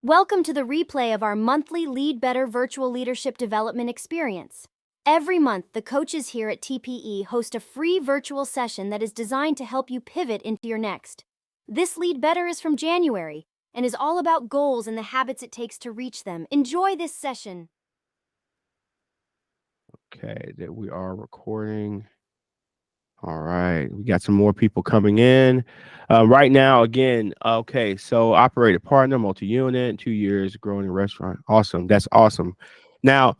Welcome to the replay of our monthly Lead Better virtual leadership development experience. Every month, the coaches here at TPE host a free virtual session that is designed to help you pivot into your next. This Lead Better is from January and is all about goals and the habits it takes to reach them. Enjoy this session. Okay, that we are recording. All right, we got some more people coming in right now. Again, okay, so operated partner, multi-unit, 2 years, growing a restaurant. Awesome, that's awesome. Now,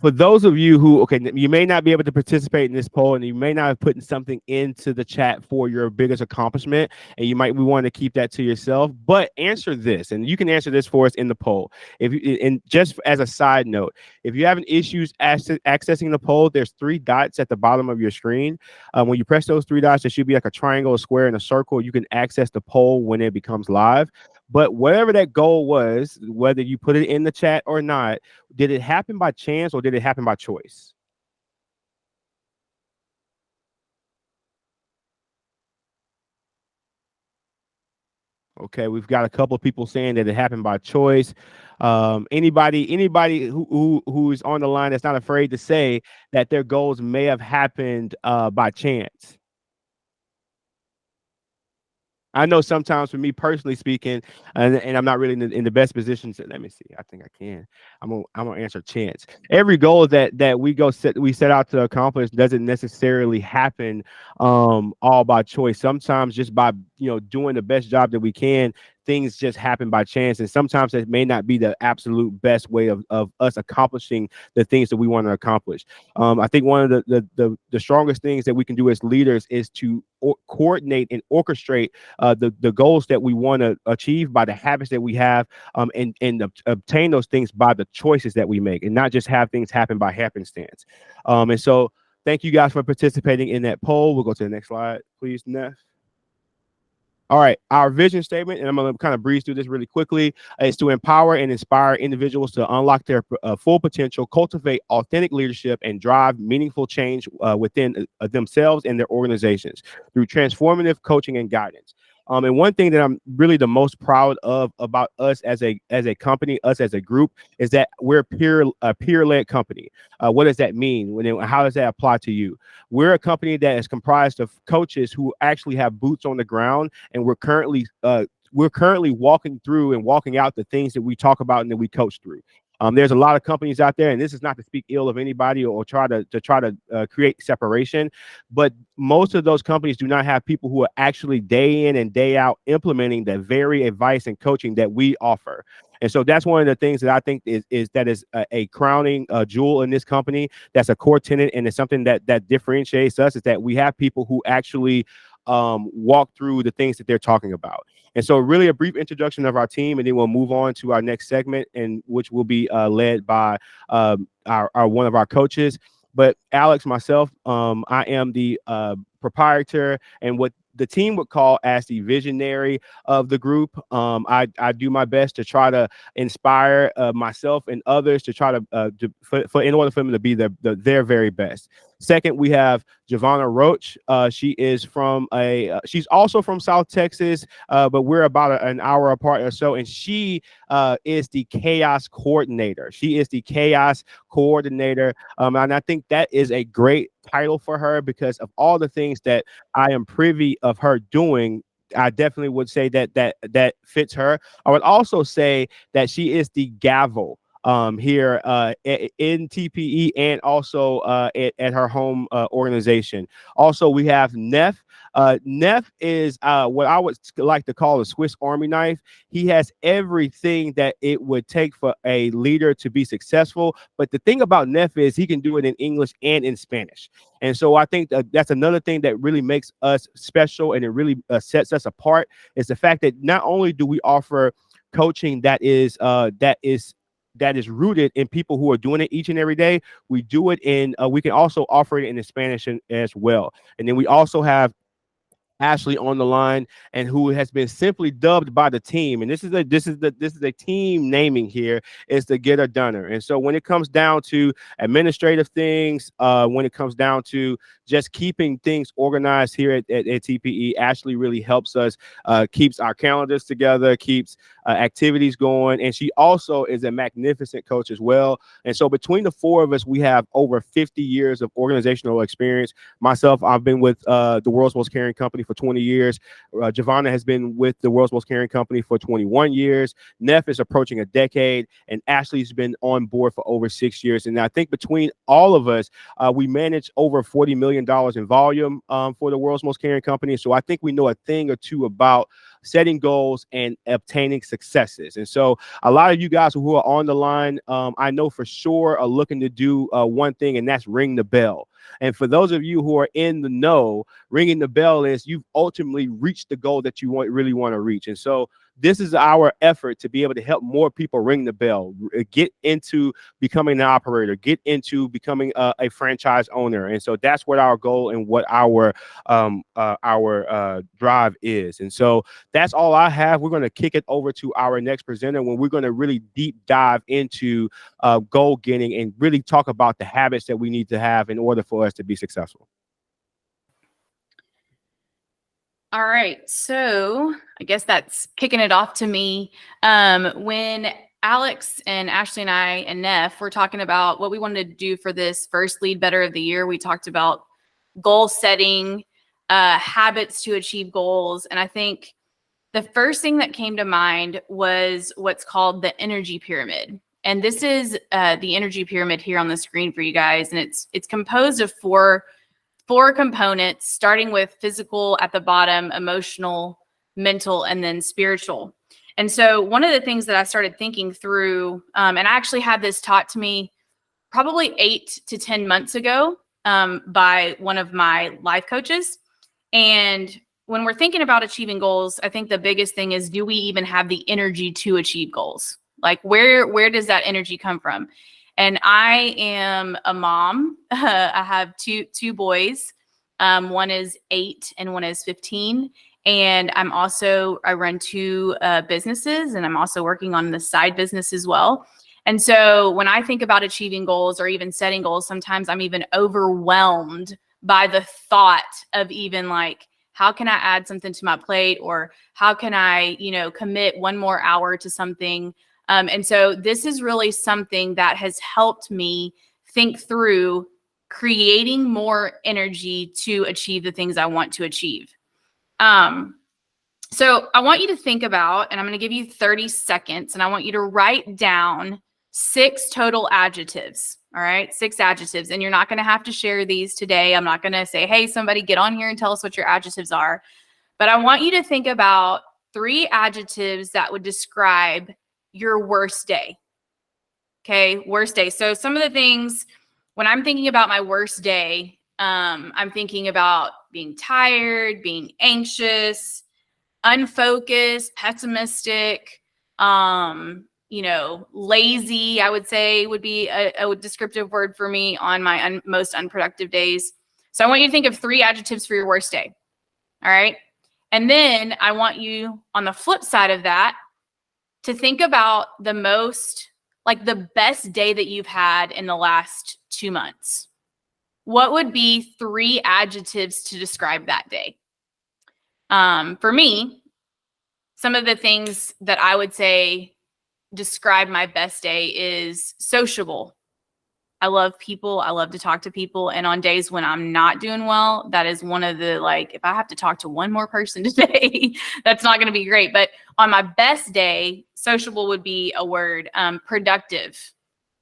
for those of you who, okay, you may not be able to participate in this poll and you may not have put something into the chat for your biggest accomplishment, and you might want to keep that to yourself, but answer this, and you can answer this for us in the poll. If you, and just as a side note, if you're having issues accessing the poll, there's 3 dots at the bottom of your screen. When you press those 3 dots, there should be like a triangle, a square, and a circle. You can access the poll when it becomes live. But whatever that goal was, whether you put it in the chat or not, did it happen by chance or did it happen by choice? Okay, we've got a couple of people saying that it happened by choice. Anybody who's on the line that's not afraid to say that their goals may have happened by chance. I know sometimes for me personally speaking, and I'm not really in the best position to, let me see. I think I can. I'm gonna answer chance. Every goal that we set out to accomplish doesn't necessarily happen all by choice. Sometimes just by doing the best job that we can, things just happen by chance. And sometimes it may not be the absolute best way of us accomplishing the things that we want to accomplish. I think one of the strongest things that we can do as leaders is to coordinate and orchestrate the goals that we want to achieve by the habits that we have, and obtain those things by the choices that we make, and not just have things happen by happenstance. And so thank you guys for participating in that poll. We'll go to the next slide, please, Neff. All right, our vision statement, and I'm going to kind of breeze through this really quickly, is to empower and inspire individuals to unlock their full potential, cultivate authentic leadership, and drive meaningful change within themselves and their organizations through transformative coaching and guidance. And one thing that I'm really the most proud of about us as a company, us as a group, is that we're a peer-led company. What does that mean? How does that apply to you? We're a company that is comprised of coaches who actually have boots on the ground, and we're currently walking through and walking out the things that we talk about and that we coach through. There's a lot of companies out there, and this is not to speak ill of anybody or try to create separation, but most of those companies do not have people who are actually day in and day out implementing the very advice and coaching that we offer. And so that's one of the things that I think is a crowning jewel in this company. That's a core tenet, and it's something that differentiates us, is that we have people who actually walk through the things that they're talking about. And so really a brief introduction of our team, and then we'll move on to our next segment, and which will be led by our one of our coaches. But Alex, myself, I am the proprietor and what the team would call as the visionary of the group. I do my best to try to inspire myself and others to try to in order for them to be their very best. Second, we have Javonna Roach. She is she's also from South Texas, but we're about an hour apart or so. And she is the chaos coordinator. She is the chaos coordinator. And I think that is a great title for her because of all the things that I am privy of her doing. I definitely would say that fits her. I would also say that she is the gavel here in TPE, and also at her home organization. Also, we have Neff. Neff is what I would like to call a Swiss Army knife. He has everything that it would take for a leader to be successful. But the thing about Neff is he can do it in English and in Spanish. And so I think that's another thing that really makes us special, and it really sets us apart, is the fact that not only do we offer coaching that is rooted in people who are doing it each and every day. We do it we can also offer it in Spanish as well. And then we also have Ashley on the line, and who has been simply dubbed by the team. And this is a team naming here, is the Getter Doner. And so when it comes down to administrative things, when it comes down to just keeping things organized here at TPE, Ashley really helps us, keeps our calendars together, keeps activities going. And she also is a magnificent coach as well. And so between the four of us, we have over 50 years of organizational experience. Myself, I've been with the world's most caring company for 20 years. Javonna has been with the world's most caring company for 21 years. Neff is approaching a decade, and Ashley's been on board for over 6 years. And I think between all of us, we manage over $40 million in volume for the world's most caring company. So I think we know a thing or two about setting goals and obtaining successes. And so a lot of you guys who are on the line, I know for sure are looking to do one thing, and that's ring the bell. And for those of you who are in the know, ringing the bell is you've ultimately reached the goal that you really want to reach. And so this is our effort to be able to help more people ring the bell, get into becoming an operator, get into becoming a franchise owner. And so that's what our goal and what our drive is. And so that's all I have. We're going to kick it over to our next presenter when we're going to really deep dive into goal getting and really talk about the habits that we need to have in order for us to be successful. All right, so I guess that's kicking it off to me. When Alex and Ashley and I and Neff were talking about what we wanted to do for this first Lead Better of the Year, we talked about goal setting, habits to achieve goals. And I think the first thing that came to mind was what's called the energy pyramid. And this is the energy pyramid here on the screen for you guys. And it's composed of four components, starting with physical at the bottom, emotional, mental, and then spiritual. And so one of the things that I started thinking through, and I actually had this taught to me probably 8 to 10 months ago by one of my life coaches. And when we're thinking about achieving goals, I think the biggest thing is, do we even have the energy to achieve goals? Like where does that energy come from? And I am a mom. I have two boys. One is 8 and one is 15. And I run 2 businesses, and I'm also working on the side business as well. And so when I think about achieving goals or even setting goals, sometimes I'm even overwhelmed by the thought of even like, how can I add something to my plate? Or how can I, commit 1 more hour to something? And so this is really something that has helped me think through creating more energy to achieve the things I want to achieve. So I want you to think about, and I'm going to give you 30 seconds, and I want you to write down 6 total adjectives. All right, 6 adjectives. And you're not going to have to share these today. I'm not going to say, hey, somebody get on here and tell us what your adjectives are. But I want you to think about 3 adjectives that would describe your worst day. Okay, worst day. So some of the things, when I'm thinking about my worst day, I'm thinking about being tired, being anxious, unfocused, pessimistic, lazy, I would say would be a descriptive word for me on my most unproductive days. So I want you to think of 3 adjectives for your worst day. All right. And then I want you, on the flip side of that, to think about the best day that you've had in the last 2 months. What would be 3 adjectives to describe that day? For me, some of the things that I would say describe my best day is sociable. I love people. I love to talk to people. And on days when I'm not doing well, that is one of the, if I have to talk to one more person today, that's not going to be great. But on my best day, sociable would be a word. Productive.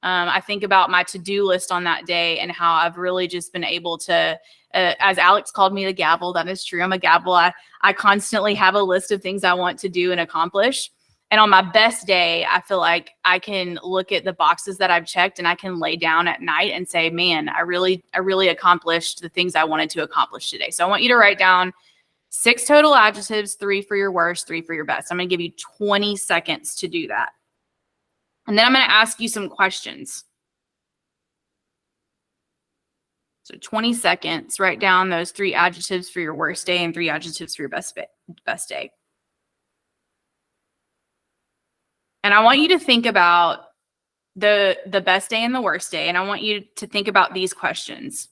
I think about my to-do list on that day and how I've really just been able to, as Alex called me, the gavel. That is true. I'm a gavel. I constantly have a list of things I want to do and accomplish. And on my best day, I feel like I can look at the boxes that I've checked and I can lay down at night and say, man, I really accomplished the things I wanted to accomplish today. So I want you to write down 6 total adjectives, 3 for your worst, 3 for your best. I'm going to give you 20 seconds to do that. And then I'm going to ask you some questions. So 20 seconds, write down those 3 adjectives for your worst day and 3 adjectives for your best day. And I want you to think about the best day and the worst day. And I want you to think about these questions.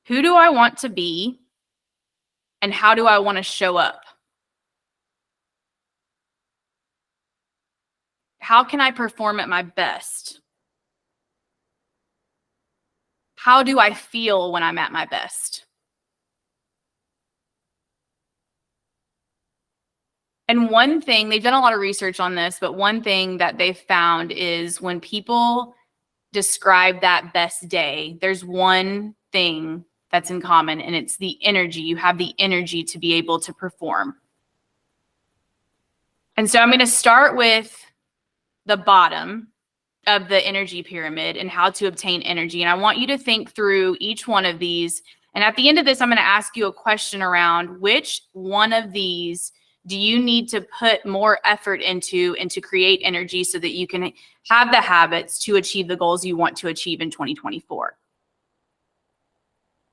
Who do I want to be? And how do I want to show up? how can I perform at my best? How do I feel when I'm at my best? And one thing, they've done a lot of research on this, but one thing that they've found is when people describe that best day, there's one thing that's in common, and it's the energy. You have the energy to be able to perform. And so I'm going to start with the bottom of the energy pyramid and how to obtain energy. And I want you to think through each one of these. And at the end of this, I'm going to ask you a question around which one of these do you need to put more effort into and to create energy so that you can have the habits to achieve the goals you want to achieve in 2024.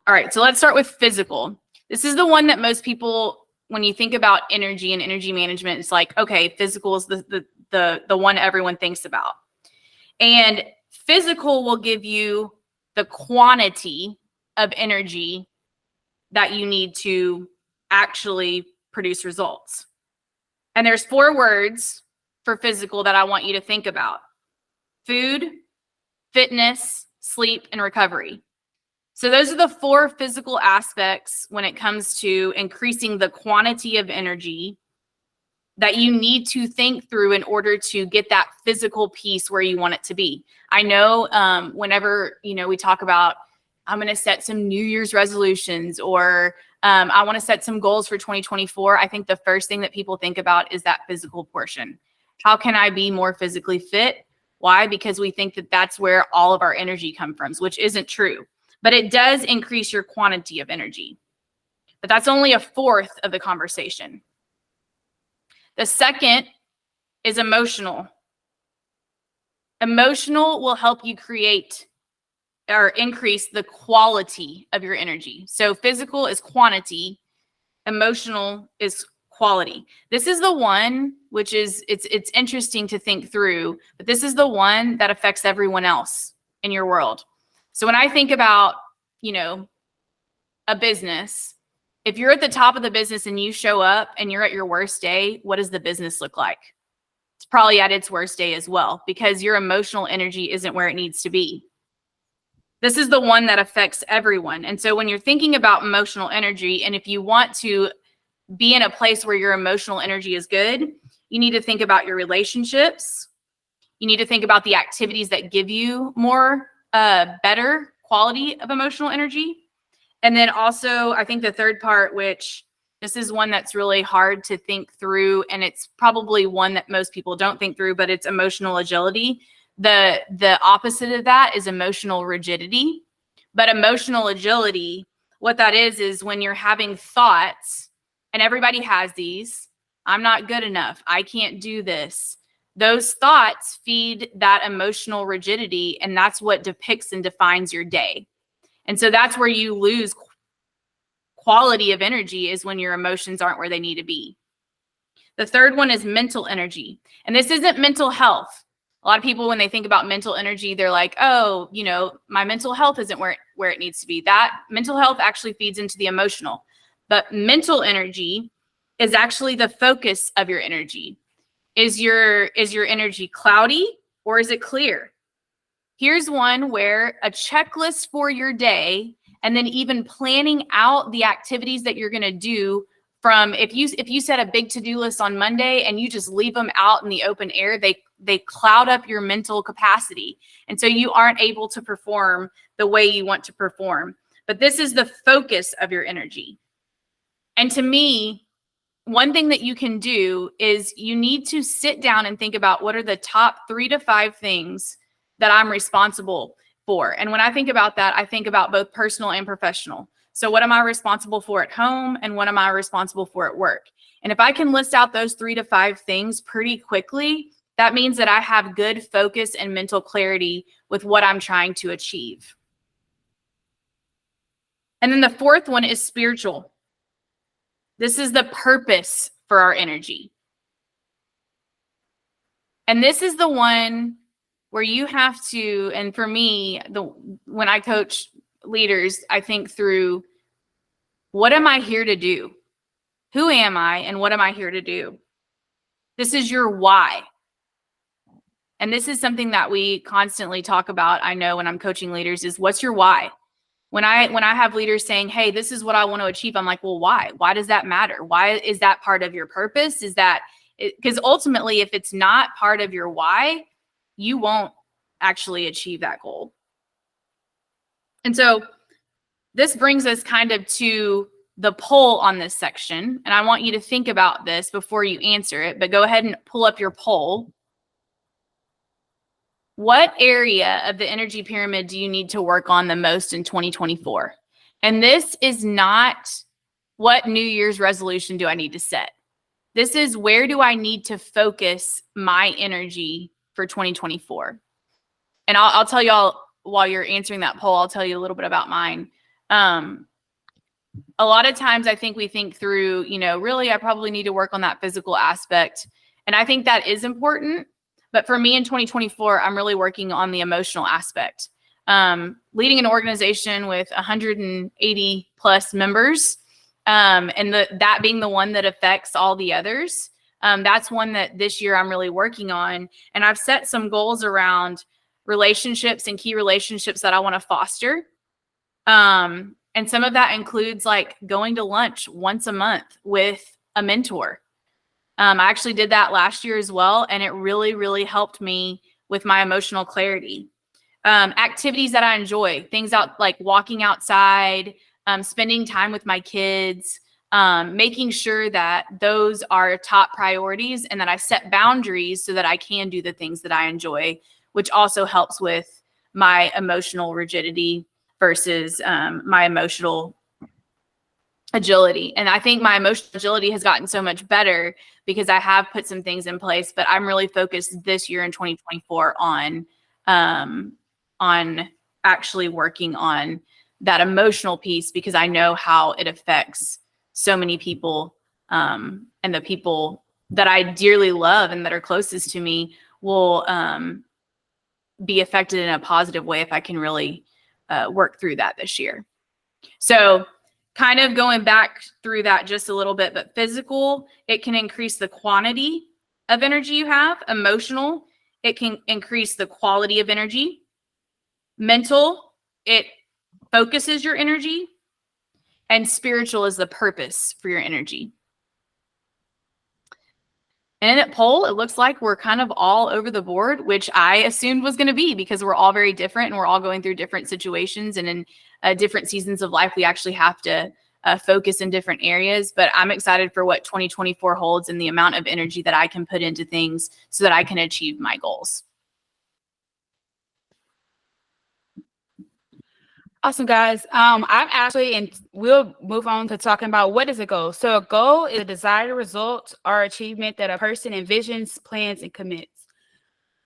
All right, so let's start with physical. This is the one that most people, when you think about energy and energy management, it's like, okay, physical is the one everyone thinks about. And physical will give you the quantity of energy that you need to actually produce results. And there's 4 words for physical that I want you to think about: food, fitness, sleep, and recovery. So those are the 4 physical aspects when it comes to increasing the quantity of energy that you need to think through in order to get that physical piece where you want it to be. I know whenever, we talk about, I'm going to set some New Year's resolutions, or I want to set some goals for 2024. I think the first thing that people think about is that physical portion. How can I be more physically fit? Why? Because we think that that's where all of our energy comes from, which isn't true. But it does increase your quantity of energy. But that's only a fourth of the conversation. The second is emotional. Emotional will help you create or increase the quality of your energy. So physical is quantity, emotional is quality. This is the one which is, it's interesting to think through, but this is the one that affects everyone else in your world. So when I think about, a business, if you're at the top of the business and you show up and you're at your worst day, what does the business look like? It's probably at its worst day as well, because your emotional energy isn't where it needs to be. This is the one that affects everyone. And so when you're thinking about emotional energy, and if you want to be in a place where your emotional energy is good, you need to think about your relationships. You need to think about the activities that give you more, better quality of emotional energy. And then also, I think the third part, which this is one that's really hard to think through, and it's probably one that most people don't think through, but it's emotional agility. The opposite of that is emotional rigidity. But emotional agility, what that is when you're having thoughts, and everybody has these: I'm not good enough, I can't do this. Those thoughts feed that emotional rigidity, and that's what depicts and defines your day. And so that's where you lose quality of energy, is when your emotions aren't where they need to be. The third one is mental energy. And this isn't mental health. A lot of people, when they think about mental energy, they're like, oh, my mental health isn't where it needs to be. That mental health actually feeds into the emotional. But mental energy is actually the focus of your energy. Is your energy cloudy, or is it clear? Here's one where a checklist for your day, and then even planning out the activities that you're going to do. From if you set a big to-do list on Monday and you just leave them out in the open air, they cloud up your mental capacity. And so you aren't able to perform the way you want to perform. But this is the focus of your energy. And to me, one thing that you can do is you need to sit down and think about, what are the top 3 to 5 things that I'm responsible for. And when I think about that, I think about both personal and professional. So what am I responsible for at home, and what am I responsible for at work? And if I can list out those 3 to 5 things pretty quickly, that means that I have good focus and mental clarity with what I'm trying to achieve. And then the fourth one is spiritual. This is the purpose for our energy. And this is the one where you have to, and for me, when I coach leaders, I think through, what am I here to do? Who am I, and what am I here to do? This is your why. And this is something that we constantly talk about. I know when I'm coaching leaders is what's your why? When I have leaders saying, hey, this is what I want to achieve, I'm like, well, why? Why does that matter? Why is that part of your purpose? Is that because ultimately, if it's not part of your why, you won't actually achieve that goal. And so this brings us kind of to the poll on this section. And I want you to think about this before you answer it, but go ahead and pull up your poll. What area of the energy pyramid do you need to work on the most in 2024? And this is not what New Year's resolution do I need to set. This is where do I need to focus my energy for 2024? And I'll tell y'all while you're answering that poll, I'll tell you a little bit about mine. A lot of times I think we think through, really, I probably need to work on that physical aspect. And I think that is important. But for me in 2024, I'm really working on the emotional aspect. Leading an organization with 180 plus members, and that being the one that affects all the others. That's one that this year I'm really working on. And I've set some goals around relationships and key relationships that I want to foster. And some of that includes like going to lunch once a month with a mentor. I actually did that last year as well, and it really, really helped me with my emotional clarity. Activities that I enjoy, things out like walking outside, spending time with my kids, making sure that those are top priorities and that I set boundaries so that I can do the things that I enjoy, which also helps with my emotional rigidity versus my emotional agility. And I think my emotional agility has gotten so much better because I have put some things in place, but I'm really focused this year in 2024 on actually working on that emotional piece because I know how it affects so many people, and the people that I dearly love and that are closest to me will be affected in a positive way if I can really work through that this year. So kind of going back through that just a little bit, but physical, it can increase the quantity of energy you have. Emotional, it can increase the quality of energy. Mental, it focuses your energy. And spiritual is the purpose for your energy. And in that poll, it looks like we're kind of all over the board, which I assumed was going to be because we're all very different and we're all going through different situations. And in different seasons of life, we actually have to focus in different areas. But I'm excited for what 2024 holds and the amount of energy that I can put into things so that I can achieve my goals. Awesome, guys. I'm Ashley, and we'll move on to talking about what is a goal. So a goal is a desired result or achievement that a person envisions, plans, and commits.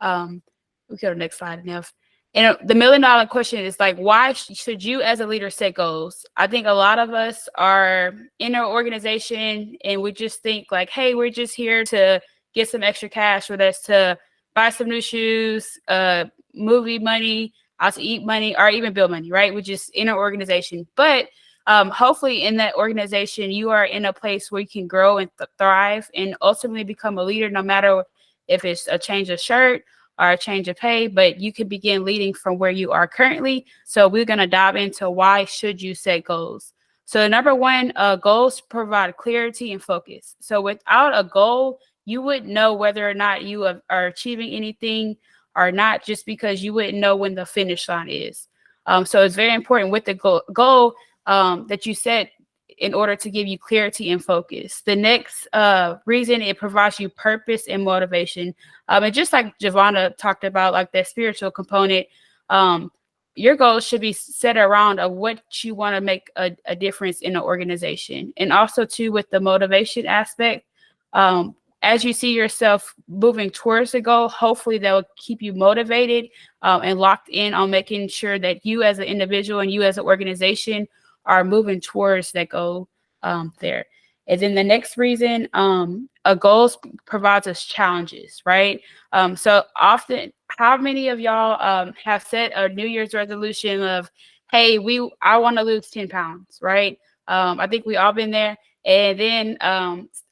We go to the next slide, Nev. And the $1 million question is like, why should you as a leader set goals? I think a lot of us are in our organization and we just think like, hey, we're just here to get some extra cash, whether that's to buy some new shoes, movie money, out to eat money, or even bill money, right? We're just in an organization. But hopefully in that organization, you are in a place where you can grow and thrive and ultimately become a leader, no matter if it's a change of shirt or a change of pay, but you can begin leading from where you are currently. So we're going to dive into why should you set goals. So number one, goals provide clarity and focus. So without a goal, you wouldn't know whether or not you are achieving anything or not, just because you wouldn't know when the finish line is. So it's very important with the goal that you set in order to give you clarity and focus. The next reason, it provides you purpose and motivation. And just like Javonna talked about, like that spiritual component, your goals should be set around of what you want to make a difference in the organization. And also too, with the motivation aspect, as you see yourself moving towards the goal, hopefully that will keep you motivated and locked in on making sure that you as an individual and you as an organization are moving towards that goal there. And then the next reason, a goal provides us challenges, right? So often, how many of y'all have set a New Year's resolution of, hey, I want to lose 10 pounds, right? I think we all been there. And then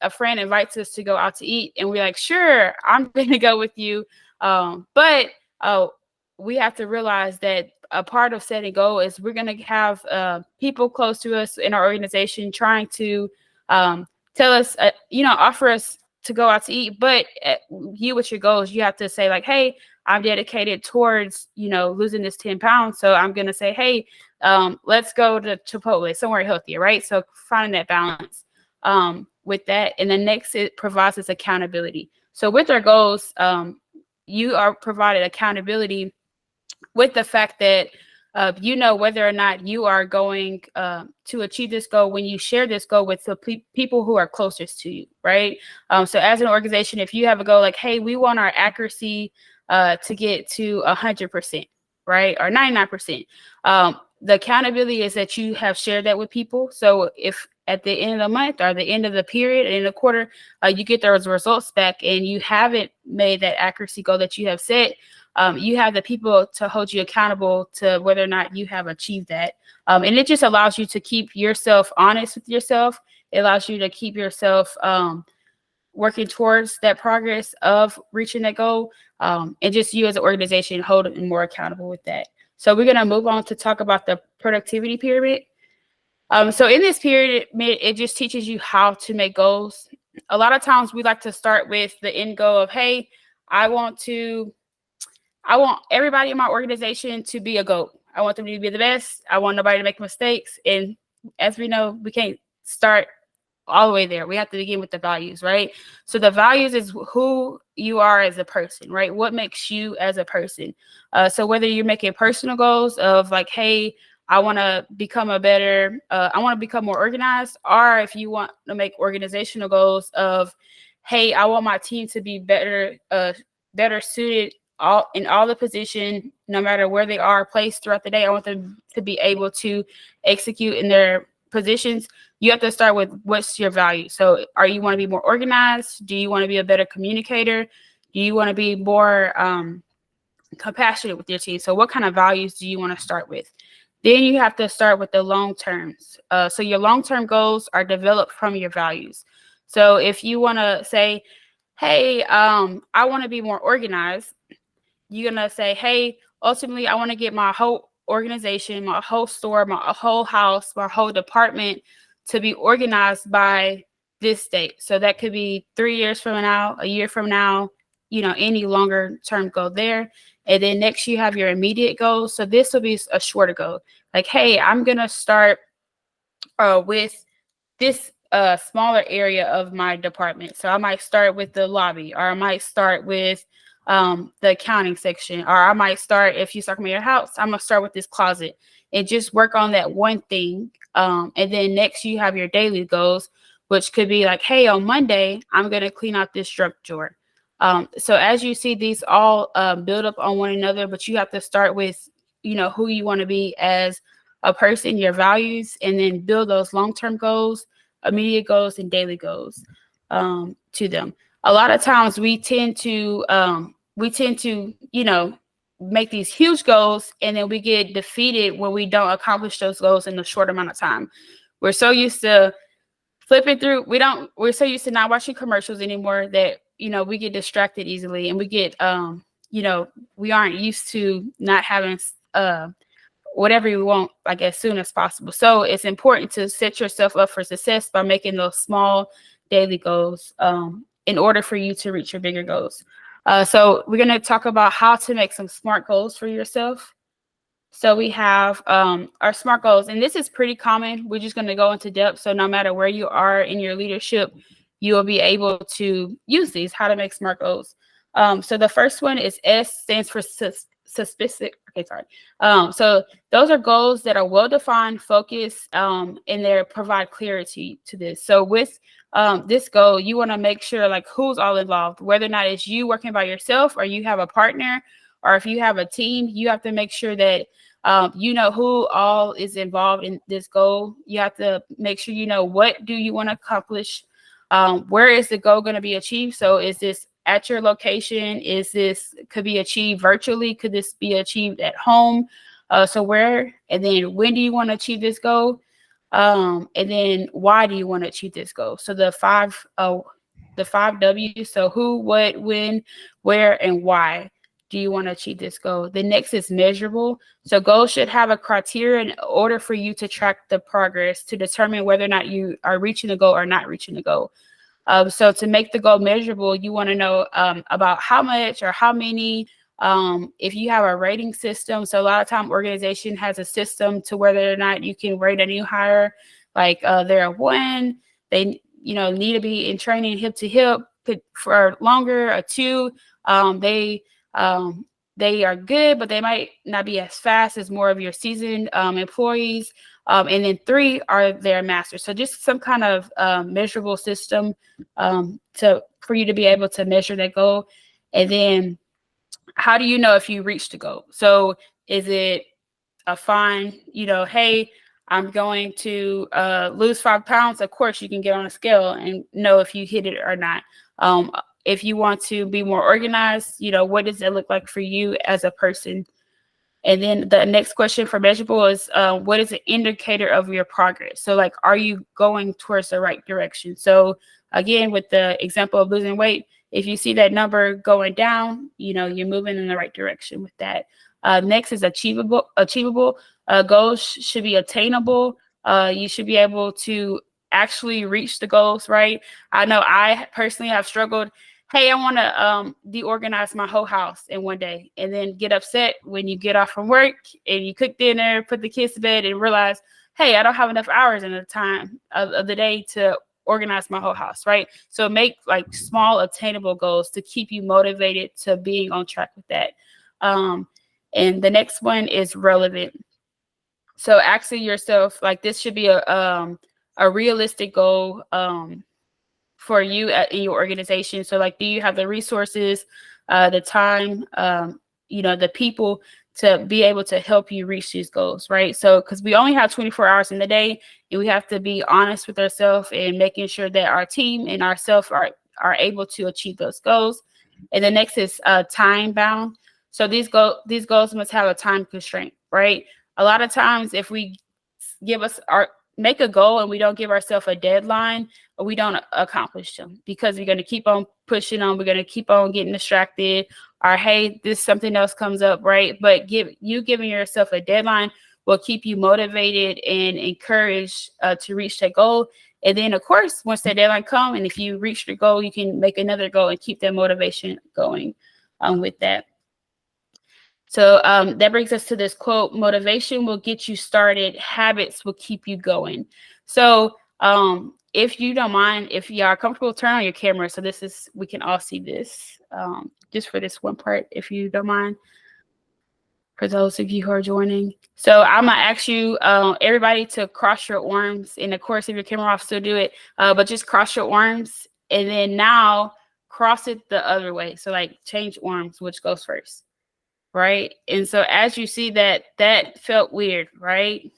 a friend invites us to go out to eat, and we're like, sure, I'm going to go with you. But we have to realize that a part of setting goal is we're going to have people close to us in our organization trying to tell us, offer us to go out to eat. But you with your goals, you have to say like, hey, I'm dedicated towards, losing this 10 pounds. So I'm going to say, hey, let's go to Chipotle, somewhere healthier, right? So finding that balance with that. And then next, it provides us accountability. So with our goals, you are provided accountability with the fact that whether or not you are going to achieve this goal when you share this goal with the people who are closest to you, right? So as an organization, if you have a goal like, hey, we want our accuracy to get to 100%, right? Or 99%. The accountability is that you have shared that with people. So if at the end of the month or the end of the period, in a quarter, you get those results back and you haven't made that accuracy goal that you have set, you have the people to hold you accountable to whether or not you have achieved that. And it just allows you to keep yourself honest with yourself. It allows you to keep yourself working towards that progress of reaching that goal. And just you as an organization holding more accountable with that. So we're going to move on to talk about the productivity pyramid. So in this pyramid, it just teaches you how to make goals. A lot of times we like to start with the end goal of, hey, I want everybody in my organization to be a GOAT. I want them to be the best. I want nobody to make mistakes. And as we know, we can't start all the way there. We have to begin with the values, right? So the values is who you are as a person, right? What makes you as a person? So whether you're making personal goals of like, hey, I want to become I want to become more organized, or if you want to make organizational goals of, hey, I want my team to be better suited in all the position, no matter where they are placed throughout the day. I want them to be able to execute in their positions. You have to start with what's your value. So are you want to be more organized? Do you want to be a better communicator? Do you want to be more compassionate with your team? So what kind of values do you want to start with? Then you have to start with the long terms. So your long-term goals are developed from your values. So if you want to say, hey, I want to be more organized, you're going to say, hey, ultimately, I want to get my whole organization, my whole store, my whole house, my whole department to be organized by this date. So that could be 3 years from now, a year from now, any longer term goal there. And then next you have your immediate goals. So this will be a shorter goal. Like, hey, I'm going to start with this smaller area of my department. So I might start with the lobby, or I might start with the accounting section, or I might start, if you start with your house, I'm gonna start with this closet and just work on that one thing. And then next you have your daily goals, which could be like, hey, on Monday, I'm gonna clean out this drug drawer. So as you see, these all build up on one another, but you have to start with, who you want to be as a person, your values, and then build those long-term goals, immediate goals, and daily goals to them. A lot of times we tend to make these huge goals, and then we get defeated when we don't accomplish those goals in a short amount of time. We're so used to flipping through. We're so used to not watching commercials anymore that, we get distracted easily, and we get, we aren't used to not having whatever you want, like, as soon as possible. So it's important to set yourself up for success by making those small daily goals in order for you to reach your bigger goals. So we're going to talk about how to make some SMART goals for yourself. So we have our SMART goals, and this is pretty common. We're just going to go into depth. So no matter where you are in your leadership, you will be able to use these, how to make SMART goals. So the first one is S, stands for specific. Okay, sorry. So those are goals that are well-defined, focused, and they provide clarity to this. So with this goal, you want to make sure, like, who's all involved, whether or not it's you working by yourself, or you have a partner, or if you have a team. You have to make sure that you know who all is involved in this goal. You have to make sure you know what do you want to accomplish. Where is the goal going to be achieved? So is this at your location? Is this could be achieved virtually? Could this be achieved at home? So where, and then when do you want to achieve this goal? And then why do you want to achieve this goal? So the the 5 W's. So who, what, when, where, and why do you want to achieve this goal? The next is measurable. So goals should have a criteria in order for you to track the progress to determine whether or not you are reaching the goal or not reaching the goal. So to make the goal measurable, you want to know about how much or how many. If you have a rating system, so a lot of time organization has a system to whether or not you can rate a new hire, like they're a 1, they need to be in training hip to hip for longer. A 2, they are good, but they might not be as fast as more of your seasoned employees. And then 3 are their masters. So just some kind of measurable system for you to be able to measure that goal. And then how do you know if you reached the goal? So is it a fine, hey, I'm going to lose 5 pounds? Of course, you can get on a scale and know if you hit it or not. If you want to be more organized, what does it look like for you as a person? And then the next question for measurable is what is an indicator of your progress? So like, are you going towards the right direction? So again, with the example of losing weight, if you see that number going down, you're moving in the right direction with that. Next is achievable. Goals should be attainable. You should be able to actually reach the goals, right? I know I personally have struggled. Hey, I want to deorganize my whole house in one day, and then get upset when you get off from work and you cook dinner, put the kids to bed, and realize, hey, I don't have enough hours in the time of the day to organize my whole house, right? So make like small attainable goals to keep you motivated to being on track with that. And the next one is relevant. So asking yourself, like, this should be a realistic goal for you in your organization. So like, do you have the resources, the time, the people to be able to help you reach these goals, right? So because we only have 24 hours in the day, and we have to be honest with ourselves and making sure that our team and ourselves are able to achieve those goals. And the next is time bound. So these goals must have a time constraint, right? A lot of times if we make a goal and we don't give ourselves a deadline, or we don't accomplish them, because we're going to keep on pushing on, we're going to keep on getting distracted, or hey, this something else comes up, right? But giving yourself a deadline will keep you motivated and encouraged to reach that goal. And then of course, once that deadline comes, and if you reach the goal, you can make another goal and keep that motivation going with that. So that brings us to this quote: motivation will get you started, habits will keep you going. So if you don't mind, if you are comfortable, turn on your camera. So we can all see this just for this one part, if you don't mind, for those of you who are joining. So I'm gonna ask you, everybody, to cross your arms. And of course, if your camera off, still do it, but just cross your arms, and then now cross it the other way. So like, change arms, which goes first. Right. And so as you see that felt weird, right?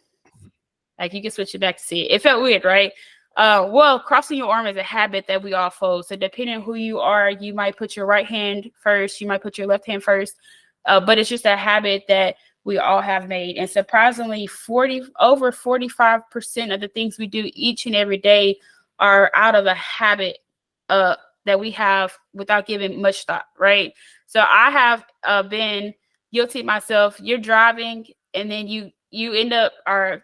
Like, you can switch it back to see it. It felt weird, right? Well, crossing your arm is a habit that we all follow. So depending on who you are, you might put your right hand first, you might put your left hand first. But it's just a habit that we all have made. And surprisingly, over 45% of the things we do each and every day are out of a habit that we have without giving much thought, right? So I have been guilty myself. You're driving, and then you end up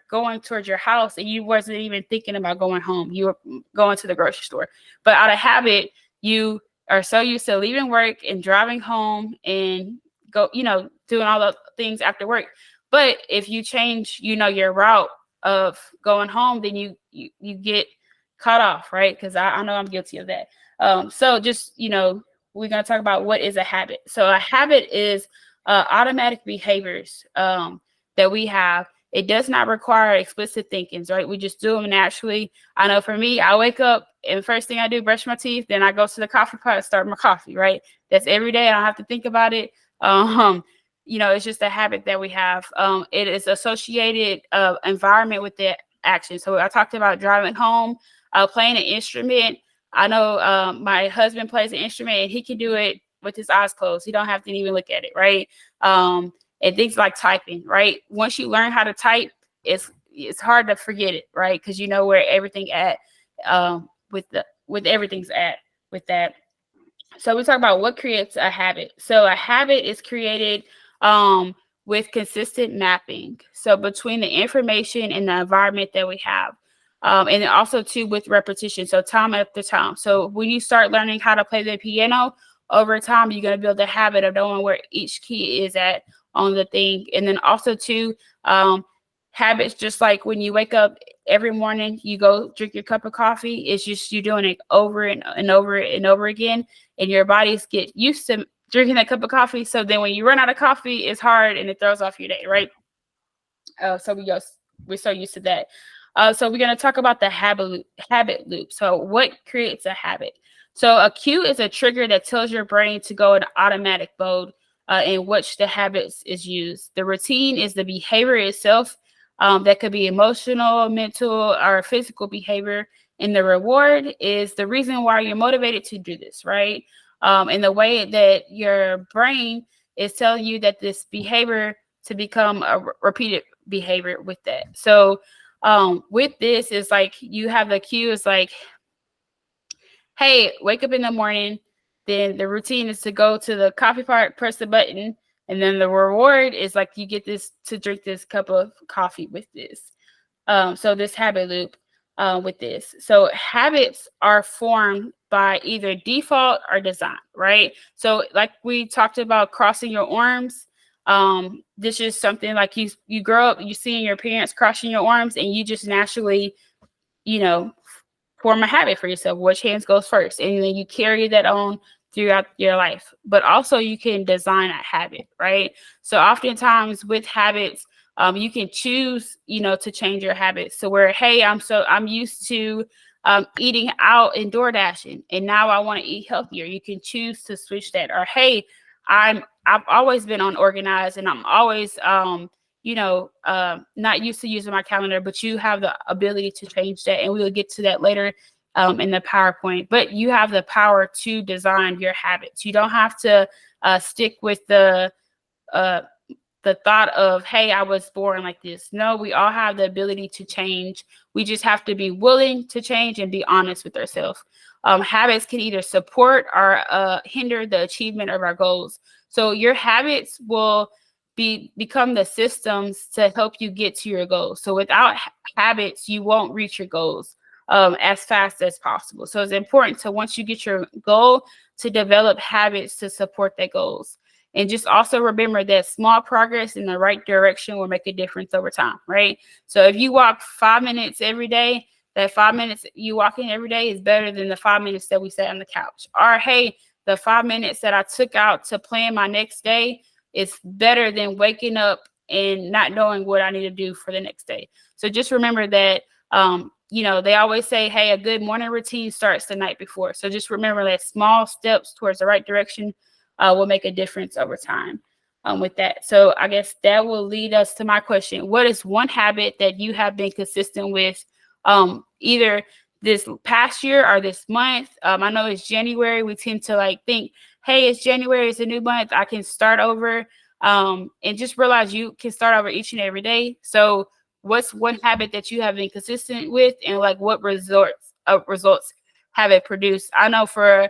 going towards your house, and you wasn't even thinking about going home. You were going to the grocery store. But out of habit, you are so used to leaving work and driving home and doing all the things after work. But if you change, your route of going home, then you get cut off, right? Because I know I'm guilty of that. So just, we're going to talk about what is a habit. So a habit is automatic behaviors that we have. It does not require explicit thinkings, right? We just do them naturally. I know for me, I wake up and first thing I do, brush my teeth, then I go to the coffee pot and start my coffee, right? That's every day. I don't have to think about it. It's just a habit that we have. It is associated environment with the action. So I talked about driving home, playing an instrument. I know my husband plays an instrument, and he can do it with his eyes closed. He don't have to even look at it, right? And things like typing, right? Once you learn how to type, it's hard to forget it, right? Because you know where everything at with everything's at. with that. So we talk about what creates a habit. So a habit is created with consistent mapping. So between the information and the environment that we have. And also too with repetition. So time after time. So when you start learning how to play the piano, over time, you're going to build a habit of knowing where each key is at on the thing. And then also too, habits, just like when you wake up every morning, you go drink your cup of coffee. It's just you doing it over and over and over again. And your bodies get used to drinking that cup of coffee. So then when you run out of coffee, it's hard and it throws off your day, right? So we're so used to that. So we're going to talk about the habit loop. So what creates a habit? So a cue is a trigger that tells your brain to go in automatic mode in which the habits is used. The routine is the behavior itself that could be emotional, mental, or physical behavior. And the reward is the reason why you're motivated to do this, right? And the way that your brain is telling you that this behavior to become a repeated behavior with that. So with this is like you have the cue is like, hey, wake up in the morning. Then the routine is to go to the coffee part, press the button, and then the reward is like you get this to drink this cup of coffee with this. So this habit loop with this. So habits are formed by either default or design, right? So like we talked about crossing your arms. This is something like you grow up, you seeing your parents crossing your arms, and you just naturally, form a habit for yourself. Which hands goes first, and then you carry that on throughout your life. But also you can design a habit, right? So oftentimes with habits, you can choose, to change your habits. So where, hey, I'm used to eating out and door dashing, and now I want to eat healthier. You can choose to switch that. Or hey, I've always been unorganized, and I'm always not used to using my calendar, but you have the ability to change that. And we will get to that later in the PowerPoint, but you have the power to design your habits. You don't have to stick with the thought of, hey, I was born like this. No, we all have the ability to change. We just have to be willing to change and be honest with ourselves. Habits can either support or hinder the achievement of our goals. So your habits will become the systems to help you get to your goals. So without habits, you won't reach your goals as fast as possible. So it's important to, once you get your goal, to develop habits to support that goals. And just also remember that small progress in the right direction will make a difference over time, right? So if you walk 5 minutes every day, that 5 minutes you walking every day is better than the 5 minutes that we sat on the couch. Or hey, the 5 minutes that I took out to plan my next day is better than waking up and not knowing what I need to do for the next day. So just remember that, they always say, hey, a good morning routine starts the night before. So just remember that small steps towards the right direction will make a difference over time with that. So I guess that will lead us to my question. What is one habit that you have been consistent with either this past year or this month? I know it's January. We tend to think, hey, it's January, it's a new month, I can start over. And just realize you can start over each and every day. So what's one habit that you have been consistent with, and what results have it produced? I know for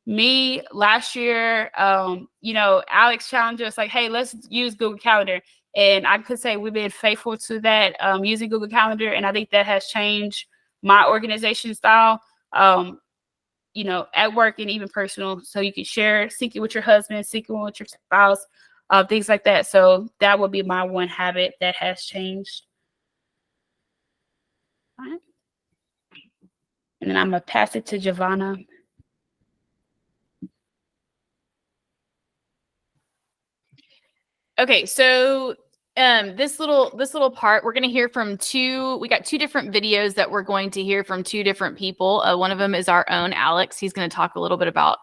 me last year, Alex challenged us hey, let's use Google Calendar. And I could say we've been faithful to that, using Google Calendar. And I think that has changed my organization style, at work and even personal. So you can sync it with your husband, sync it with your spouse, things like that. So that would be my one habit that has changed. All right. And then I'm going to pass it to Javonna. Okay, so this little part, we're going to hear from we got two different videos that we're going to hear from two different people. One of them is our own Alex. He's going to talk a little bit about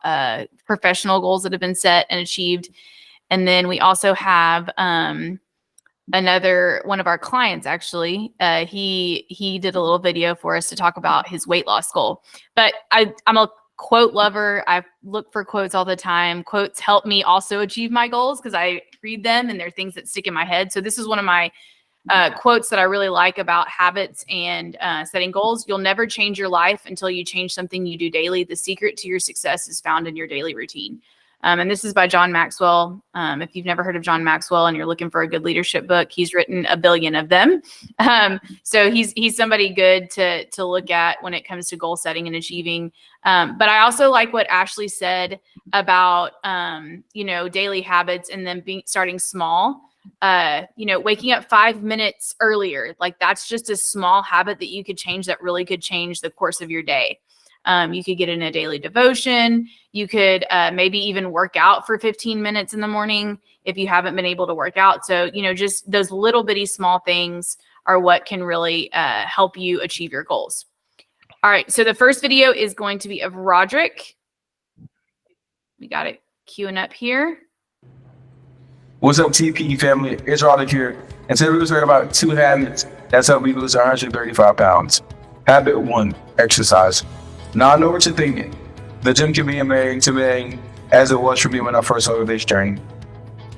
professional goals that have been set and achieved. And then we also have another one of our clients, actually. He did a little video for us to talk about his weight loss goal. But I'm a quote lover. I look for quotes all the time. Quotes help me also achieve my goals because I read them and they're things that stick in my head. So this is one of my quotes that I really like about habits and setting goals. You'll never change your life until you change something you do daily. The secret to your success is found in your daily routine. And this is by John Maxwell. If you've never heard of John Maxwell and you're looking for a good leadership book, he's written a billion of them. So he's somebody good to look at when it comes to goal setting and achieving. But I also like what Ashley said about, daily habits and then starting small. Waking up 5 minutes earlier, like that's just a small habit that you could change that really could change the course of your day. You could get in a daily devotion. You could maybe even work out for 15 minutes in the morning if you haven't been able to work out. So, just those little bitty small things are what can really help you achieve your goals. All right. So the first video is going to be of Roderick. We got it queuing up here. What's up, TPE family? It's Roderick here. And today we're going to talk about 2 habits that's helped me lose 135 pounds. Habit 1, exercise. Now, I know what you're thinking. The gym can be amazing to me as it was for me when I first started this journey.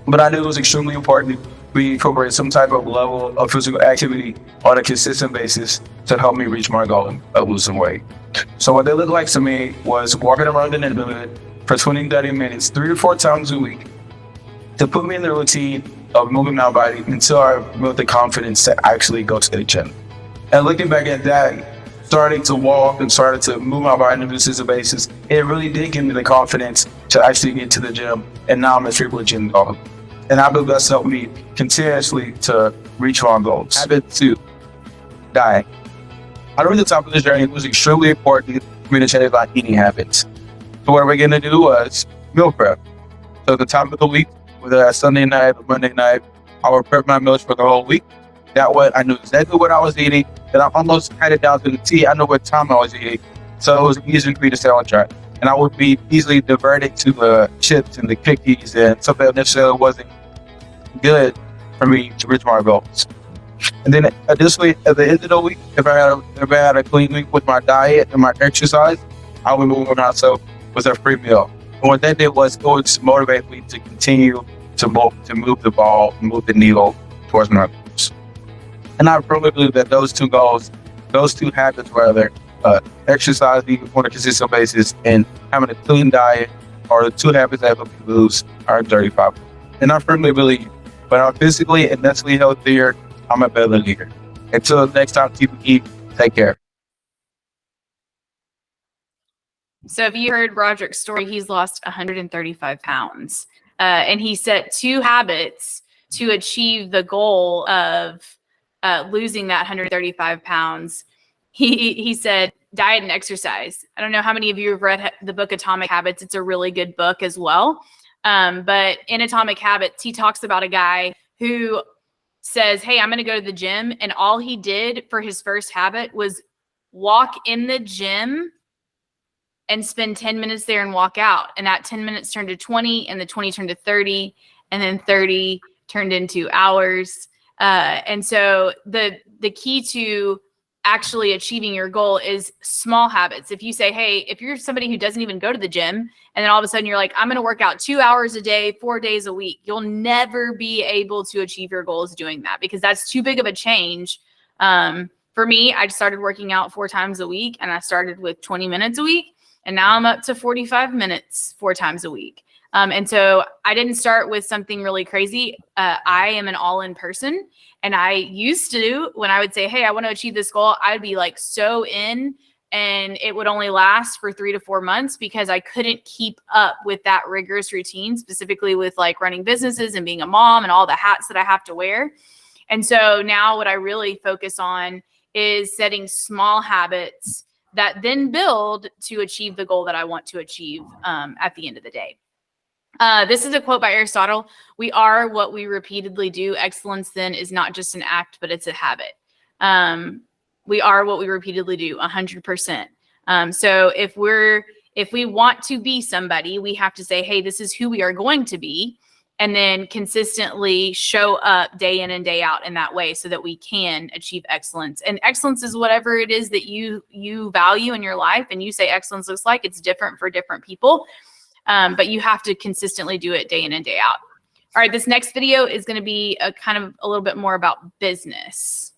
But I knew it was extremely important we incorporate some type of level of physical activity on a consistent basis to help me reach my goal of losing weight. So what they looked like to me was walking around the neighborhood for 20, 30 minutes, 3 to 4 times a week to put me in the routine of moving my body until I built the confidence to actually go to the gym. And looking back at that, starting to walk and started to move my body on a consistent basis, it really did give me the confidence to actually get to the gym. And now I'm a triple gym dog. And I believe that's helped me continuously to reach my goals. Habit 2, diet. I know at the top of this journey, it was extremely important for me to change my eating habits. So what we're gonna do was meal prep. So at the top of the week, whether that's Sunday night or Monday night, I would prep my meals for the whole week. That way I knew exactly what I was eating, and I almost had it down to the T. I know what time I was eating. So it was easy for me to stay on track. And I would be easily diverted to the chips and the cookies and something that necessarily wasn't good for me to reach my goals. And then additionally, at the end of the week, if I had a clean week with my diet and my exercise, I would move on myself with a free meal. And what that did was it would motivate me to continue to move the ball, move the needle towards my goals. And I firmly believe that those 2 goals, those 2 habits, rather, exercising on a consistent basis and having a clean diet, are the 2 habits that help me lose 135. And I firmly believe when I'm physically and mentally healthier, I'm a better leader. Until next time, TPE, take care. So if you heard Roderick's story, he's lost 135 pounds. And he set 2 habits to achieve the goal of losing that 135 pounds. He said diet and exercise. I don't know how many of you have read the book Atomic Habits. It's a really good book as well. But in Atomic Habits, he talks about a guy who says, hey, I'm going to go to the gym. And all he did for his first habit was walk in the gym and spend 10 minutes there and walk out. And that 10 minutes turned to 20, and the 20 turned to 30, and then 30 turned into hours. And so the key to actually achieving your goal is small habits. If you say, hey, if you're somebody who doesn't even go to the gym, and then all of a sudden you're like, I'm going to work out 2 hours a day, 4 days a week, you'll never be able to achieve your goals doing that, because that's too big of a change. For me, I started working out 4 times a week, and I started with 20 minutes a week. And now I'm up to 45 minutes 4 times a week. And so I didn't start with something really crazy. I am an all-in person. And I used to, when I would say, hey, I want to achieve this goal, I'd be like so in, and it would only last for 3 to 4 months because I couldn't keep up with that rigorous routine, specifically with like running businesses and being a mom and all the hats that I have to wear. And so now what I really focus on is setting small habits that then build to achieve the goal that I want to achieve at the end of the day. This is a quote by Aristotle. We are what we repeatedly do. Excellence then is not just an act, but it's a habit. We are what we repeatedly do, 100%. So if we want to be somebody, we have to say, hey, this is who we are going to be, and then consistently show up day in and day out in that way so that we can achieve excellence. And excellence is whatever it is that you value in your life, and you say excellence looks like. It's different for different people. But you have to consistently do it day in and day out. All right, this next video is going to be a kind of a little bit more about business.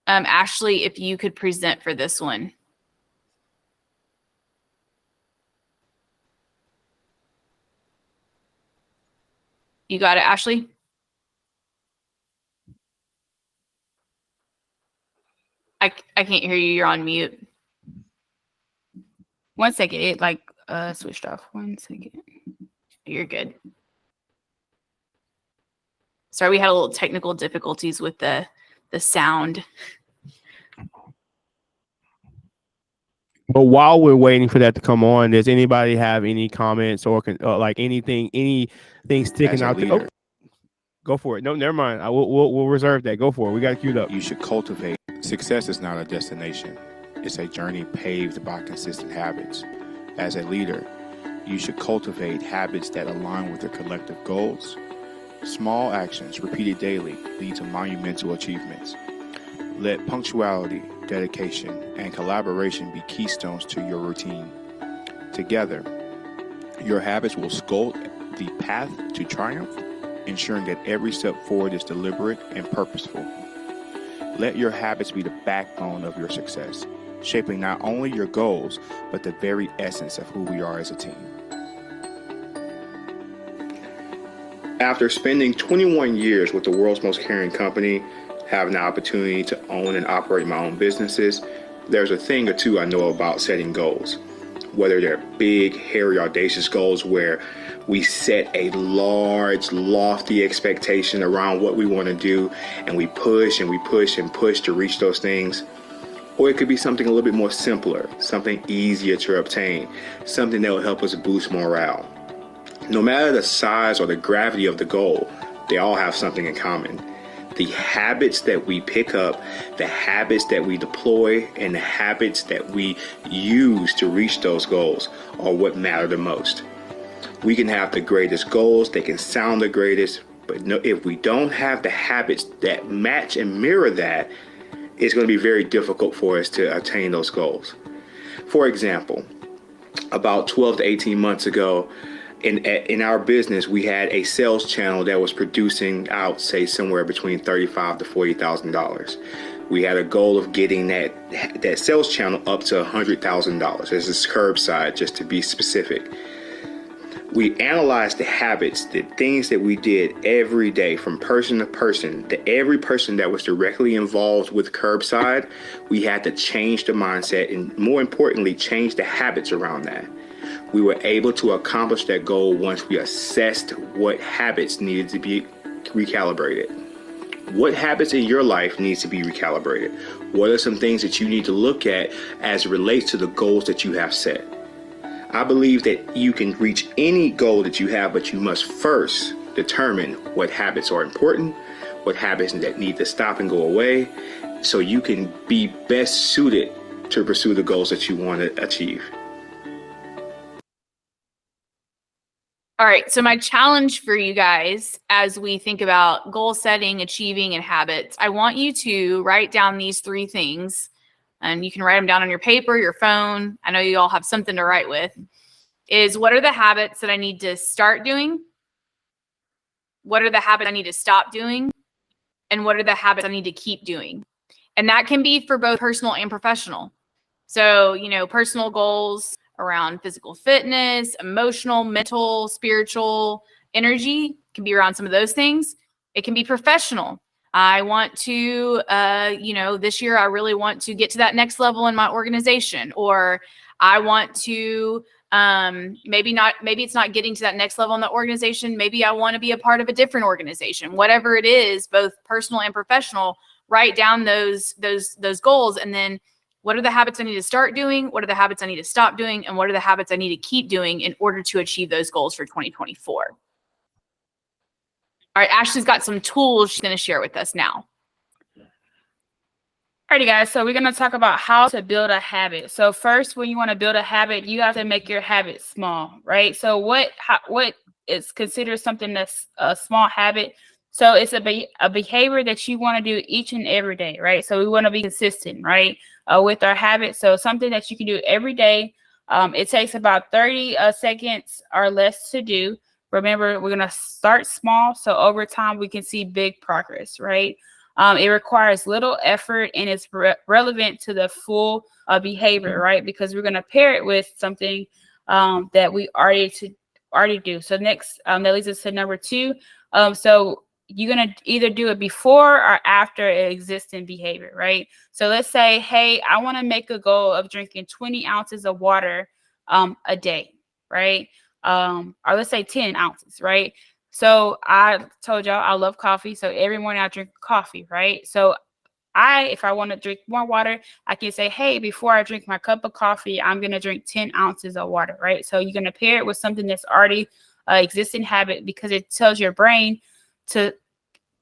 Ashley, if you could present for this one. You got it, Ashley? I can't hear you. You're on mute. 1 second. It like switched off. 1 second. You're good. Sorry, we had a little technical difficulties with the sound. But while we're waiting for that to come on, does anybody have any comments or like anything sticking out there? Oh, go for it. No, never mind. We'll reserve that. Go for it. We got it queued up. You should cultivate. Success is not a destination. It's a journey paved by consistent habits. As a leader, you should cultivate habits that align with your collective goals. Small actions repeated daily lead to monumental achievements. Let punctuality, dedication, and collaboration be keystones to your routine. Together, your habits will sculpt the path to triumph, ensuring that every step forward is deliberate and purposeful. Let your habits be the backbone of your success, shaping not only your goals, but the very essence of who we are as a team. After spending 21 years with the world's most caring company, having the opportunity to own and operate my own businesses, there's a thing or two I know about setting goals. Whether they're big, hairy, audacious goals where we set a large, lofty expectation around what we want to do, and we push and we push and push to reach those things. Or it could be something a little bit more simpler, something easier to obtain, something that will help us boost morale. No matter the size or the gravity of the goal, they all have something in common. The habits that we pick up, the habits that we deploy, and the habits that we use to reach those goals are what matter the most. We can have the greatest goals, they can sound the greatest, but if we don't have the habits that match and mirror that, it's going to be very difficult for us to attain those goals. For example, about 12 to 18 months ago, in our business, we had a sales channel that was producing out, say, somewhere between $35,000 to $40,000. We had a goal of getting that sales channel up to $100,000. This is curbside, just to be specific. We analyzed the habits, the things that we did every day from person to person, to every person that was directly involved with curbside. We had to change the mindset and, more importantly, change the habits around that. We were able to accomplish that goal once we assessed what habits needed to be recalibrated. What habits in your life needs to be recalibrated? What are some things that you need to look at as it relates to the goals that you have set? I believe that you can reach any goal that you have, but you must first determine what habits are important, what habits that need to stop and go away, so you can be best suited to pursue the goals that you want to achieve. All right, so my challenge for you guys as we think about goal setting, achieving, and habits, I want you to write down these 3 things, and you can write them down on your paper, your phone. I know you all have something to write with. Is what are the habits that I need to start doing? What are the habits I need to stop doing? And what are the habits I need to keep doing? And that can be for both personal and professional. So, personal goals around physical fitness, emotional, mental, spiritual, energy can be around some of those things. It can be professional. I want to, this year I really want to get to that next level in my organization, or I want to, maybe it's not getting to that next level in the organization. Maybe I want to be a part of a different organization. Whatever it is, both personal and professional, write down those goals, and then what are the habits I need to start doing? What are the habits I need to stop doing? And what are the habits I need to keep doing in order to achieve those goals for 2024? All right, Ashley's got some tools she's going to share with us now. Alrighty, guys. So we're going to talk about how to build a habit. So first, when you want to build a habit, you have to make your habit small, right? So what is considered something that's a small habit? So it's a behavior that you want to do each and every day, right? So we want to be consistent, right, with our habits. So something that you can do every day It takes about 30 seconds or less to do. Remember, we're going to start small, so over time we can see big progress, right? It requires little effort and it's relevant to the full behavior, right? Because we're going to pair it with something that we already do. So next, that leads us to number 2. So you're going to either do it before or after an existing behavior, right? So let's say, hey, I want to make a goal of drinking 20 ounces of water a day, right? Or let's say 10 ounces, right? So I told y'all I love coffee. So every morning I drink coffee, right? So if I want to drink more water, I can say, hey, before I drink my cup of coffee, I'm going to drink 10 ounces of water, right? So you're going to pair it with something that's already existing habit, because it tells your brain to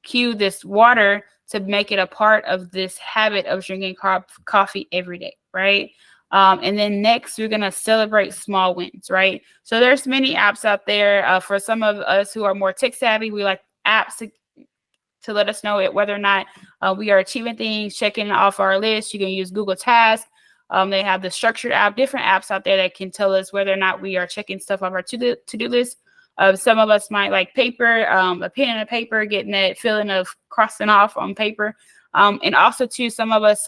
cue this water to make it a part of this habit of drinking coffee every day, right? And then next, we're going to celebrate small wins, right? So there's many apps out there. For some of us who are more tech savvy, we like apps to let us know whether or not we are achieving things, checking off our list. You can use Google Tasks. They have the structured app, different apps out there that can tell us whether or not we are checking stuff off our to-do list. Some of us might like paper, a pen and a paper, getting that feeling of crossing off on paper. And also too, some of us,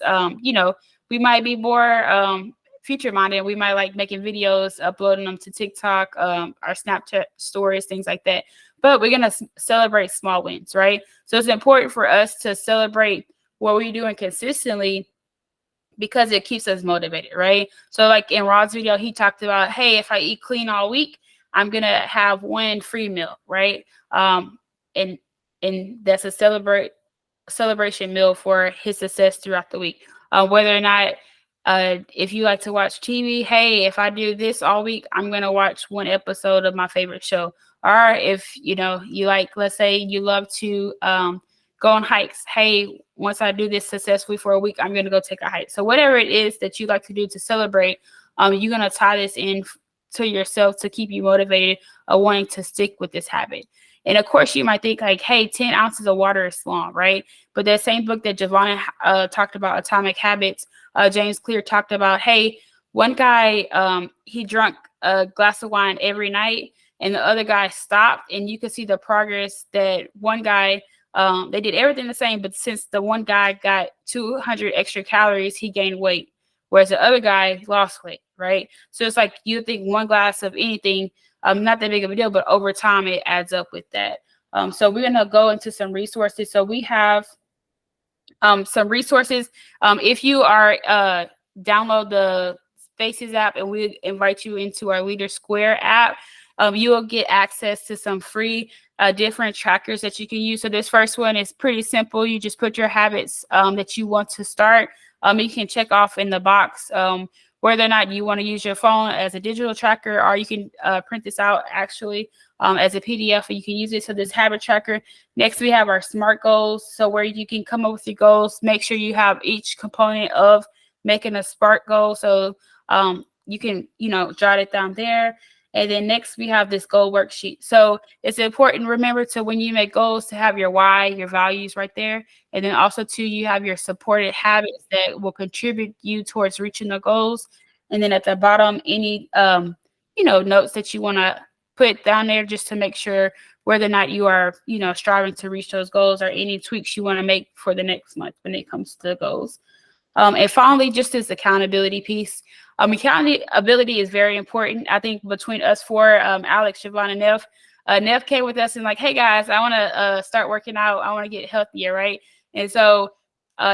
we might be more future minded. We might like making videos, uploading them to TikTok, our Snapchat stories, things like that. But we're going to celebrate small wins, right? So it's important for us to celebrate what we're doing consistently, because it keeps us motivated, right? So like in Rod's video, he talked about, hey, if I eat clean all week, I'm going to have one free meal, right? And that's a celebration meal for his success throughout the week. Whether or not, if you like to watch TV, hey, if I do this all week, I'm going to watch one episode of my favorite show. Or if, you like, let's say you love to go on hikes. Hey, once I do this successfully for a week, I'm going to go take a hike. So whatever it is that you like to do to celebrate, you're going to tie this in to yourself to keep you motivated, wanting to stick with this habit. And of course, you might think like, hey, 10 ounces of water is small, right? But that same book that Javonna talked about, Atomic Habits, James Clear talked about, hey, one guy, he drank a glass of wine every night, and the other guy stopped, and you could see the progress that one guy, they did everything the same, but since the one guy got 200 extra calories, he gained weight, whereas the other guy lost weight, right? So it's like you think one glass of anything, not that big of a deal, but over time it adds up with that. So we're going to go into some resources. So we have some resources. If you are download the Spaces app, and we invite you into our Leader Square app, you will get access to some free different trackers that you can use. So this first one is pretty simple. You just put your habits that you want to start. You can check off in the box whether or not you want to use your phone as a digital tracker, or you can print this out actually as a PDF, and you can use it. So this habit tracker. Next, we have our SMART goals. So where you can come up with your goals, make sure you have each component of making a SMART goal. So you can, jot it down there. And then next we have this goal worksheet. So it's important, remember, to when you make goals, to have your why, your values right there. And then also too, you have your supported habits that will contribute you towards reaching the goals. And then at the bottom, any, notes that you want to put down there just to make sure whether or not you are, striving to reach those goals, or any tweaks you want to make for the next month when it comes to the goals. And finally, just this accountability piece. Accountability is very important. I think between us four, Alex, Javonna, and Nev came with us and like, hey guys, I want to start working out. I want to get healthier, right? And so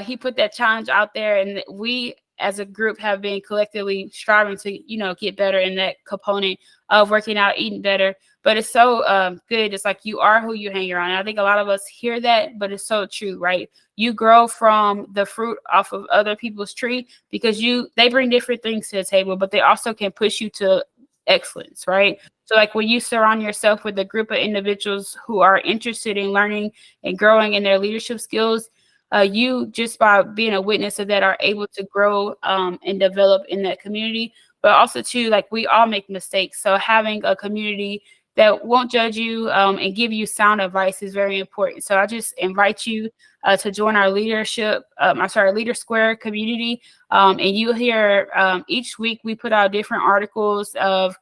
he put that challenge out there, and we as a group have been collectively striving to, get better in that component of working out, eating better. But it's so good. It's like you are who you hang around. And I think a lot of us hear that, but it's so true, right? You grow from the fruit off of other people's tree, because they bring different things to the table, but they also can push you to excellence, right? So like when you surround yourself with a group of individuals who are interested in learning and growing in their leadership skills, you, just by being a witness of that, are able to grow and develop in that community. But also too, like we all make mistakes. So having a community that won't judge you and give you sound advice is very important. So I just invite you to join our Leader Square community. And you'll hear each week we put out different articles of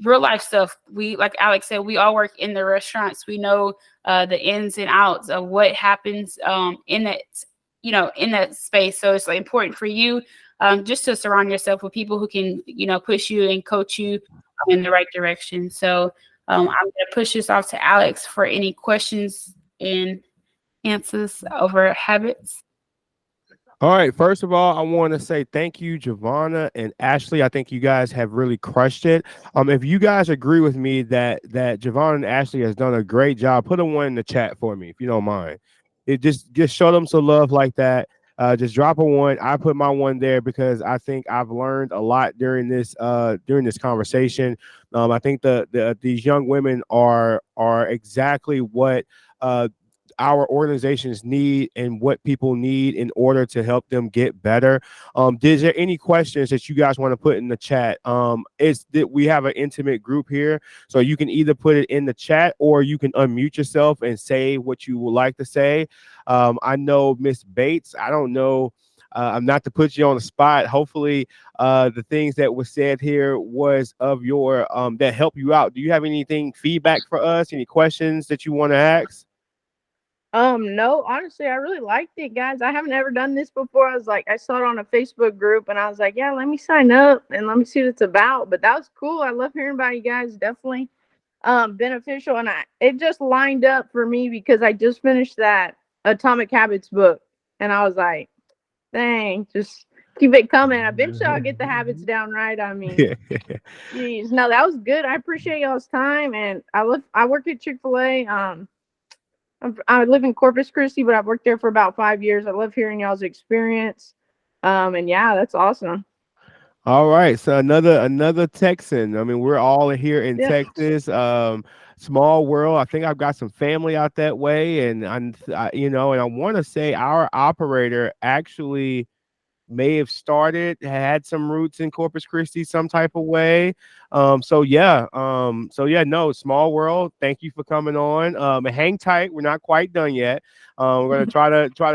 real life stuff. We, like Alex said, we all work in the restaurants. We know the ins and outs of what happens in that space. So it's important for you just to surround yourself with people who can, push you and coach you in the right direction. So I'm going to push this off to Alex for any questions and answers over habits. All right. First of all, I want to say thank you, Javonna and Ashley. I think you guys have really crushed it. If you guys agree with me that Javonna and Ashley has done a great job, put a 1 in the chat for me, if you don't mind. It just show them some love like that. Just drop a 1. I put my 1 there because I think I've learned a lot during this conversation. I think these young women are exactly what our organizations need and what people need in order to help them get better. Is there any questions that you guys want to put in the chat? It's that we have an intimate group here, so you can either put it in the chat or you can unmute yourself and say what you would like to say. I know Miss Bates, I don't know, I'm not to put you on the spot. Hopefully the things that were said here was of your that help you out. Do you have anything feedback for us? Any questions that you want to ask? No, honestly, I really liked it, guys. I haven't ever done this before. I saw it on a Facebook group and I was like, yeah, let me sign up and let me see what it's about. But that was cool. I love hearing about you guys. Definitely beneficial. And it just lined up for me because I just finished that Atomic Habits book and I was like, dang, just keep it coming. Eventually I'll get the habits down right. I mean, geez, no, that was good. I appreciate y'all's time. And I work at Chick-fil-A. I live in Corpus Christi, but I've worked there for about 5 years. I love hearing y'all's experience. And yeah, that's awesome. All right. So another Texan. I mean, we're all here in Texas. Small world. I think I've got some family out that way. And I want to say our operator actually may have had some roots in Corpus Christi some type of way. No, small world. Thank you for coming on. Hang tight. We're not quite done yet. We're going to try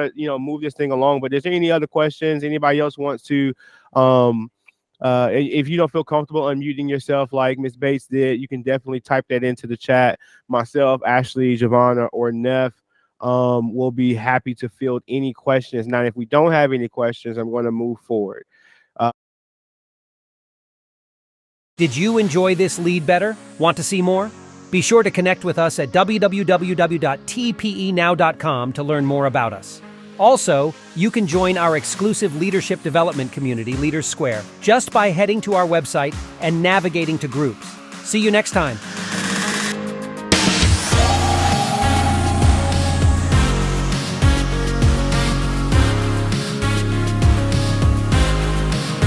to move this thing along. But is there any other questions? Anybody else wants to, if you don't feel comfortable unmuting yourself like Miss Bates did, you can definitely type that into the chat. Myself, Ashley, Javonna, or Neff will be happy to field any questions. Now, if we don't have any questions, I'm going to move forward. Did you enjoy this Lead Better? Want to see more? Be sure to connect with us at www.tpenow.com to learn more about us. Also, you can join our exclusive leadership development community, Leaders Square, just by heading to our website and navigating to groups. See you next time.